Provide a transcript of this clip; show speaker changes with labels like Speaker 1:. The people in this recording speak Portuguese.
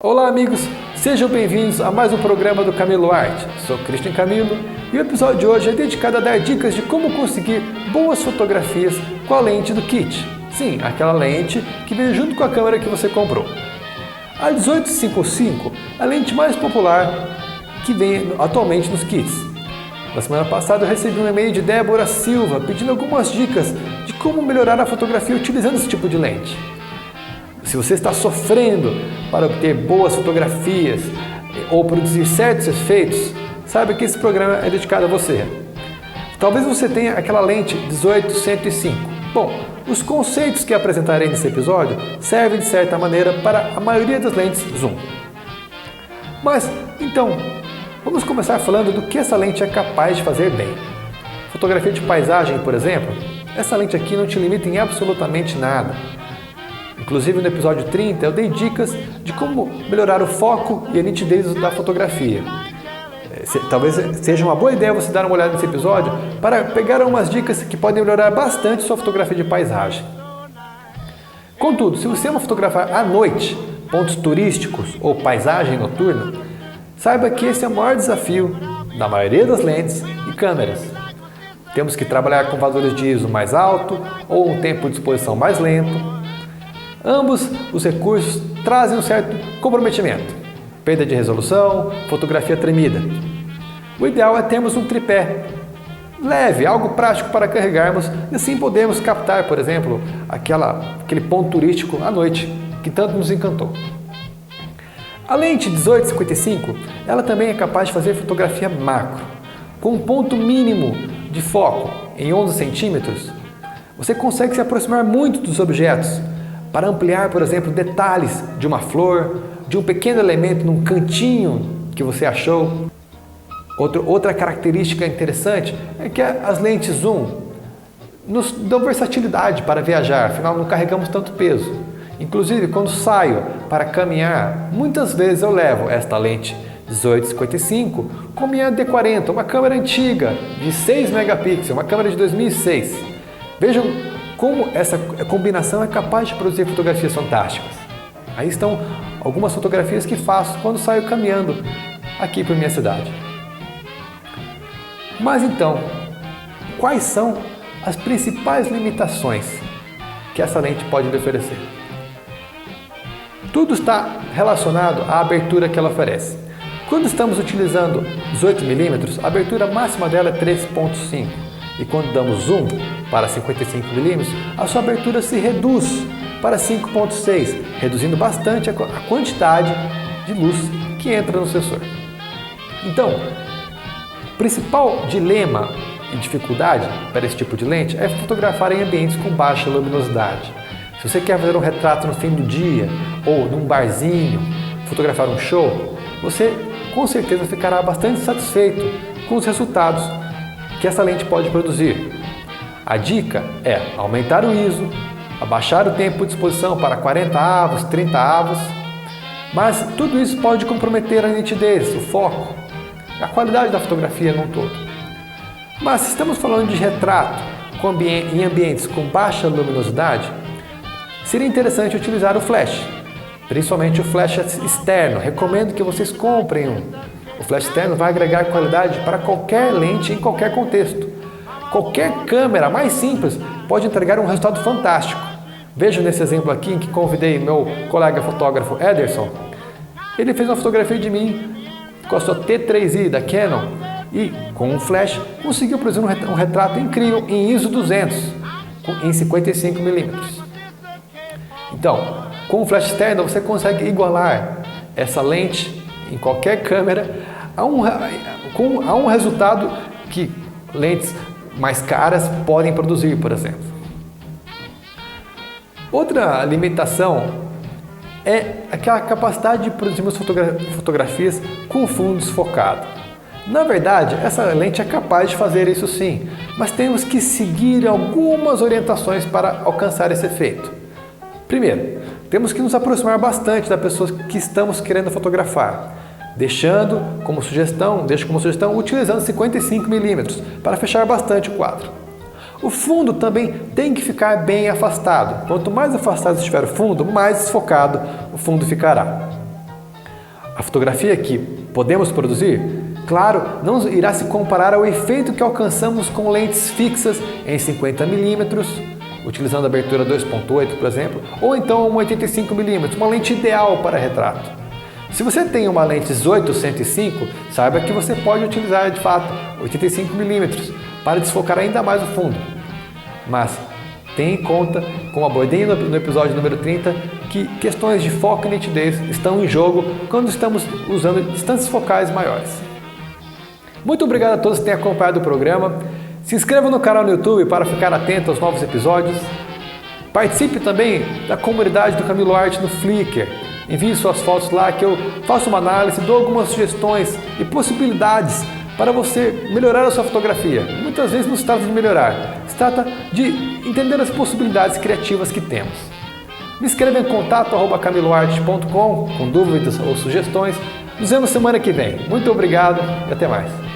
Speaker 1: Olá amigos, sejam bem-vindos a mais um programa do Camilo Art. Sou Cristian Camilo e o episódio de hoje é dedicado a dar dicas de como conseguir boas fotografias com a lente do kit. Sim, aquela lente que vem junto com a câmera que você comprou. A 18-55 é a lente mais popular que vem atualmente nos kits. Na semana passada eu recebi um e-mail de Débora Silva pedindo algumas dicas de como melhorar a fotografia utilizando esse tipo de lente. Se você está sofrendo para obter boas fotografias ou produzir certos efeitos, saiba que esse programa é dedicado a você. Talvez você tenha aquela lente 18-105. Bom, os conceitos que apresentarei nesse episódio servem de certa maneira para a maioria das lentes zoom. Mas, então, vamos começar falando do que essa lente é capaz de fazer bem. Fotografia de paisagem, por exemplo, essa lente aqui não te limita em absolutamente nada. Inclusive no episódio 30 eu dei dicas de como melhorar o foco e a nitidez da fotografia. Talvez seja uma boa ideia você dar uma olhada nesse episódio para pegar umas dicas que podem melhorar bastante sua fotografia de paisagem. Contudo, se você fotografar à noite, pontos turísticos ou paisagem noturna, saiba que esse é o maior desafio da maioria das lentes e câmeras. Temos que trabalhar com valores de ISO mais alto ou um tempo de exposição mais lento. Ambos os recursos trazem um certo comprometimento, perda de resolução, fotografia tremida. O ideal é termos um tripé leve, algo prático para carregarmos e assim podemos captar, por exemplo, aquele ponto turístico à noite que tanto nos encantou. A lente 18-55, ela também é capaz de fazer fotografia macro. Com um ponto mínimo de foco em 11 centímetros, você consegue se aproximar muito dos objetos, para ampliar, por exemplo, detalhes de uma flor, de um pequeno elemento num cantinho que você achou. Outra característica interessante é que as lentes zoom nos dão versatilidade para viajar, afinal não carregamos tanto peso. Inclusive, quando saio para caminhar, muitas vezes eu levo esta lente 18-55 com minha D40, uma câmera antiga de 6 megapixels, uma câmera de 2006. Vejam como essa combinação é capaz de produzir fotografias fantásticas. Aí estão algumas fotografias que faço quando saio caminhando aqui por minha cidade. Mas então, quais são as principais limitações que essa lente pode lhe oferecer? Tudo está relacionado à abertura que ela oferece. Quando estamos utilizando 18mm, a abertura máxima dela é 3.5. E quando damos zoom para 55mm, a sua abertura se reduz para 5.6, reduzindo bastante a quantidade de luz que entra no sensor. Então, o principal dilema e dificuldade para esse tipo de lente é fotografar em ambientes com baixa luminosidade. Se você quer fazer um retrato no fim do dia ou num barzinho, fotografar um show, você com certeza ficará bastante satisfeito com os resultados que essa lente pode produzir. A dica é aumentar o ISO, abaixar o tempo de exposição para 40 avos, 30 avos, mas tudo isso pode comprometer a nitidez, o foco, a qualidade da fotografia num todo. Mas se estamos falando de retrato em ambientes com baixa luminosidade, seria interessante utilizar o flash, principalmente o flash externo. Recomendo que vocês comprem um. O flash externo vai agregar qualidade para qualquer lente em qualquer contexto. Qualquer câmera mais simples pode entregar um resultado fantástico. Veja nesse exemplo aqui em que convidei meu colega fotógrafo Ederson. Ele fez uma fotografia de mim com a sua T3i da Canon e com um flash conseguiu produzir um retrato incrível em ISO 200 em 55mm. Então, com o flash externo você consegue igualar essa lente em qualquer câmera a um resultado que lentes mais caras podem produzir, por exemplo. Outra limitação é aquela capacidade de produzirmos fotografias com fundo desfocado. Na verdade, essa lente é capaz de fazer isso sim, mas temos que seguir algumas orientações para alcançar esse efeito. Primeiro, temos que nos aproximar bastante da pessoa que estamos querendo fotografar, deixo como sugestão utilizando 55mm para fechar bastante o quadro. O fundo também tem que ficar bem afastado. Quanto mais afastado estiver o fundo, mais desfocado o fundo ficará. A fotografia que podemos produzir, claro, não irá se comparar ao efeito que alcançamos com lentes fixas em 50mm, utilizando a abertura 2.8, por exemplo, ou então uma 85mm, uma lente ideal para retrato. Se você tem uma lente 18-105, saiba que você pode utilizar de fato 85mm para desfocar ainda mais o fundo. Mas tenha em conta, como abordei no episódio número 30, que questões de foco e nitidez estão em jogo quando estamos usando distâncias focais maiores. Muito obrigado a todos que têm acompanhado o programa. Se inscreva no canal no YouTube para ficar atento aos novos episódios. Participe também da comunidade do Camilo Arte no Flickr. Envie suas fotos lá que eu faço uma análise, dou algumas sugestões e possibilidades para você melhorar a sua fotografia. Muitas vezes não se trata de melhorar, se trata de entender as possibilidades criativas que temos. Me escreva em contato@camiloarte.com com dúvidas ou sugestões. Nos vemos semana que vem. Muito obrigado e até mais.